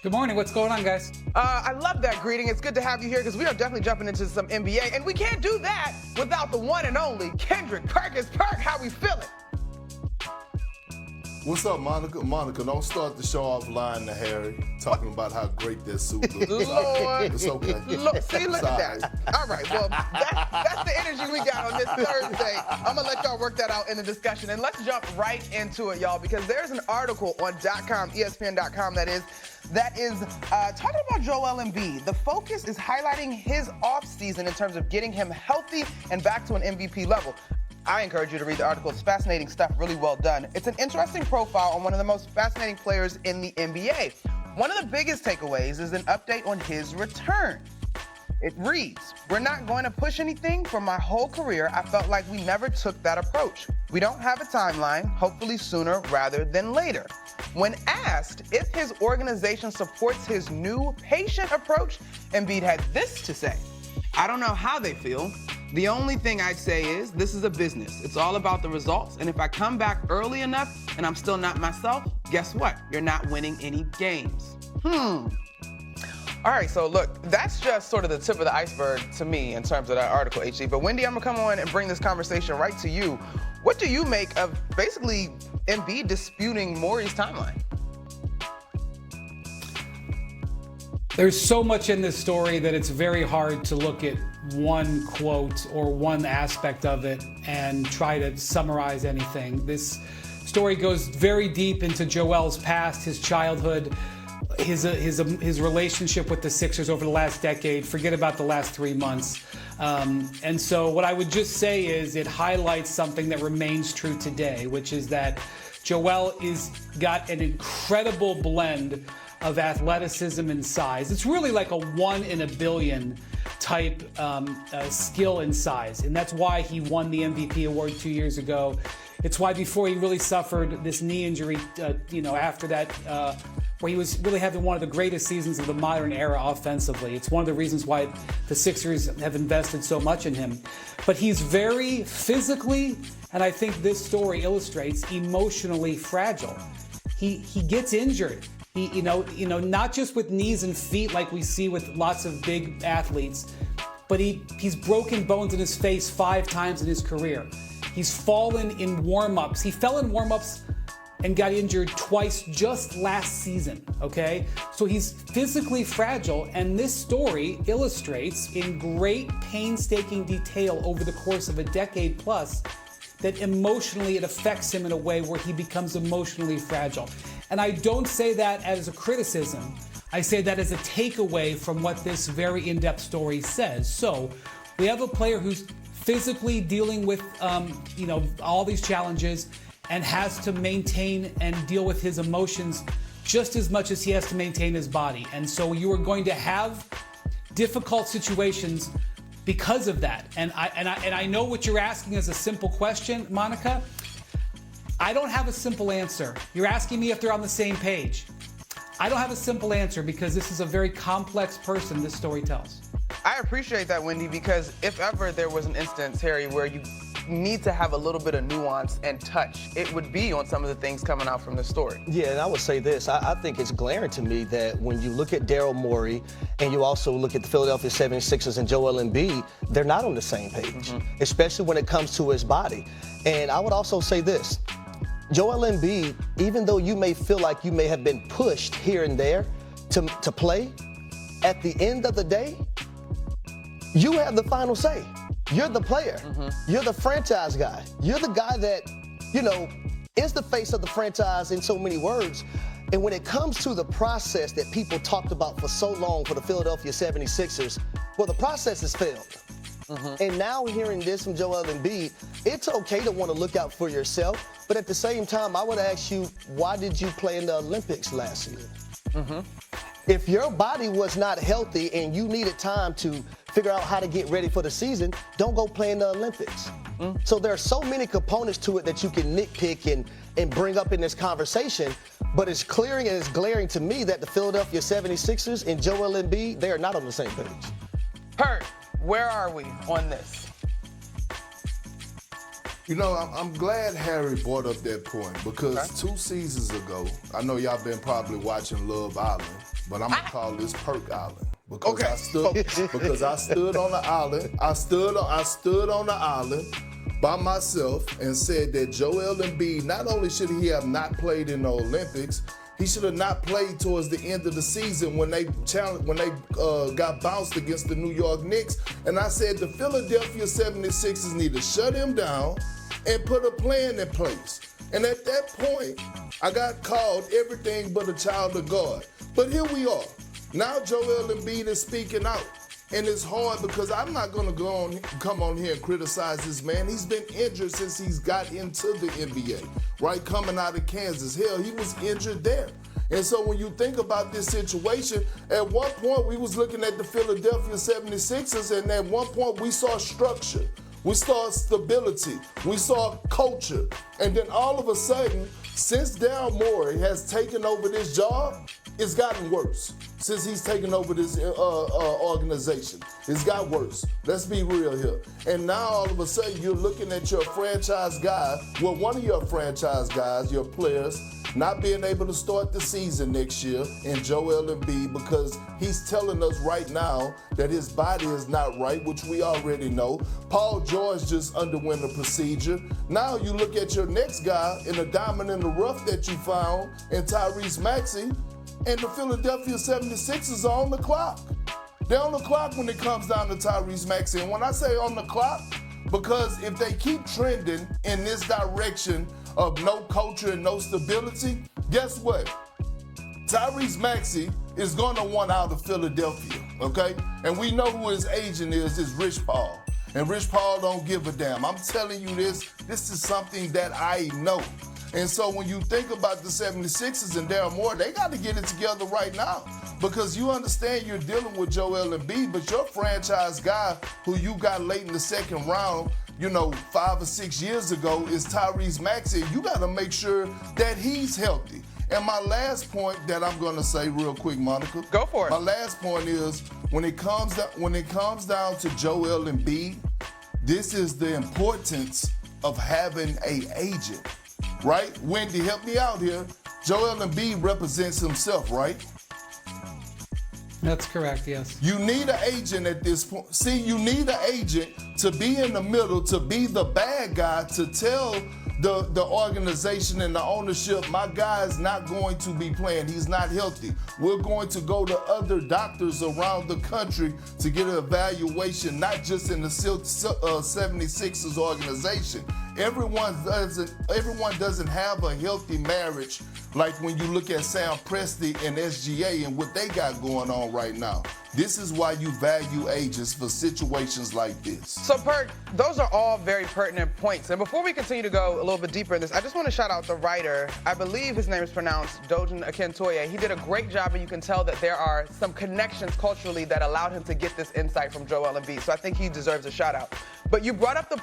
Good morning. What's going on, guys? I love that greeting. It's good to have you here because we are definitely jumping into some NBA, and we can't do that without the one and only Kendrick Perkins. Perk, how we feeling? What's up, Monica? Monica, don't start the show off lying to Harry, talking about how great this suit looks. Lord. It's okay. Look at that. All right, well, that's the energy we got on this Thursday. I'm going to let y'all work that out in the discussion. And let's jump right into it, y'all, because there's an article on .com, ESPN.com, that is talking about Joel Embiid. The focus is highlighting his offseason in terms of getting him healthy and back to an MVP level. I encourage you to read the article. It's fascinating stuff, really well done. It's an interesting profile on one of the most fascinating players in the NBA. One of the biggest takeaways is an update on his return. It reads, "We're not going to push anything. For my whole career, I felt like we never took that approach. We don't have a timeline, hopefully sooner rather than later." When asked if his organization supports his new patient approach, Embiid had this to say: "I don't know how they feel. The only thing I'd say is this is a business. It's all about the results. And if I come back early enough and I'm still not myself, guess what? You're not winning any games." All right, so look, that's just sort of the tip of the iceberg to me in terms of that article, HC. But Wendy, I'm going to come on and bring this conversation right to you. What do you make of basically Embiid disputing Morey's timeline? There's so much in this story that it's very hard to look at one quote or one aspect of it and try to summarize anything. This story goes very deep into Joel's past, his childhood, his relationship with the Sixers over the last decade. Forget about the last 3 months. And so what I would just say is it highlights something that remains true today, which is that Joel is got an incredible blend of athleticism and size. It's really like a 1 in a billion type skill and size. And that's why he won the MVP award 2 years ago. It's why before he really suffered this knee injury, after that, where he was really having one of the greatest seasons of the modern era offensively. It's one of the reasons why the Sixers have invested so much in him. But he's very physically, and I think this story illustrates, emotionally fragile. He gets injured. He, not just with knees and feet like we see with lots of big athletes, but he's broken bones in his face 5 times in his career. He's fallen in warm-ups. He fell in warm-ups and got injured twice just last season, okay? So he's physically fragile, and this story illustrates in great painstaking detail over the course of a decade plus that emotionally it affects him in a way where he becomes emotionally fragile. And I don't say that as a criticism. I say that as a takeaway from what this very in-depth story says. So we have a player who's physically dealing with, all these challenges and has to maintain and deal with his emotions just as much as he has to maintain his body. And so you are going to have difficult situations because of that. And I know what you're asking is a simple question, Monica. I don't have a simple answer. You're asking me if they're on the same page. I don't have a simple answer because this is a very complex person this story tells. I appreciate that, Wendy, because if ever there was an instance, Harry, where you need to have a little bit of nuance and touch, it would be on some of the things coming out from the story. Yeah, and I would say this. I think it's glaring to me that when you look at Daryl Morey and you also look at the Philadelphia 76ers and Joel Embiid, they're not on the same page, especially when it comes to his body. And I would also say this. Joel Embiid, even though you may feel like you may have been pushed here and there to play, at the end of the day, you have the final say. You're the player. You're the franchise guy. You're the guy that, is the face of the franchise in so many words. And when it comes to the process that people talked about for so long for the Philadelphia 76ers, well, the process has failed. And now hearing this from Joel Embiid, it's okay to want to look out for yourself. But at the same time, I would ask you, why did you play in the Olympics last year? If your body was not healthy and you needed time to figure out how to get ready for the season, don't go play in the Olympics. So there are so many components to it that you can nitpick and bring up in this conversation. But it's clearing and it's glaring to me that the Philadelphia 76ers and Joel Embiid, they are not on the same page. Perk, where are we on this? You know, I'm glad Harry brought up that point because 2 seasons ago, I know y'all been probably watching Love Island, but I'm gonna call this Perk Island because I stood on the island. I stood on the island by myself and said that Joel Embiid, not only should he have not played in the Olympics, he should have not played towards the end of the season when they got bounced against the New York Knicks. And I said the Philadelphia 76ers need to shut him down and put a plan in place. And at that point, I got called everything but a child of God. But here we are. Now Joel Embiid is speaking out. And it's hard because I'm not going to come on here and criticize this man. He's been injured since he's got into the NBA, right? Coming out of Kansas. Hell, he was injured there. And so when you think about this situation, at one point we was looking at the Philadelphia 76ers, and at one point we saw structure. We saw stability. We saw culture. And then all of a sudden, since Daryl Morey has taken over this job, it's gotten worse. Since he's taken over this organization, it's got worse. Let's be real here. And now all of a sudden you're looking at your franchise guy, well, one of your franchise guys, your players, not being able to start the season next year in Joel Embiid because he's telling us right now that his body is not right, which we already know. Paul George just underwent a procedure. Now you look at your next guy in a diamond in the rough that you found in Tyrese Maxey, and the Philadelphia 76ers are on the clock. They're on the clock when it comes down to Tyrese Maxey. And when I say on the clock, because if they keep trending in this direction of no culture and no stability, guess what? Tyrese Maxey is going to want out of Philadelphia, okay? And we know who his agent is Rich Paul. And Rich Paul don't give a damn. I'm telling you this is something that I know. And so when you think about the 76ers and Daryl Morey, they got to get it together right now because you understand you're dealing with Joel Embiid, but your franchise guy who you got late in the second round, 5 or 6 years ago is Tyrese Maxey. You got to make sure that he's healthy. And my last point that I'm going to say real quick, Monica. Go for it. My last point is when it comes down to Joel Embiid, this is the importance of having an agent. Right? Wendy, help me out here. Joel Embiid represents himself, right? That's correct, yes. You need an agent at this point. See, you need an agent to be in the middle, to be the bad guy, to tell the organization and the ownership, my guy is not going to be playing. He's not healthy. We're going to go to other doctors around the country to get an evaluation, not just in the 76ers organization. Everyone doesn't have a healthy marriage like when you look at Sam Presti and SGA and what they got going on right now. This is why you value agents for situations like this. So, Perk, those are all very pertinent points. And before we continue to go a little bit deeper in this, I just want to shout out the writer. I believe his name is pronounced Dojin Akintoye. He did a great job, and you can tell that there are some connections culturally that allowed him to get this insight from Joel Embiid. So I think he deserves a shout out. But you brought up the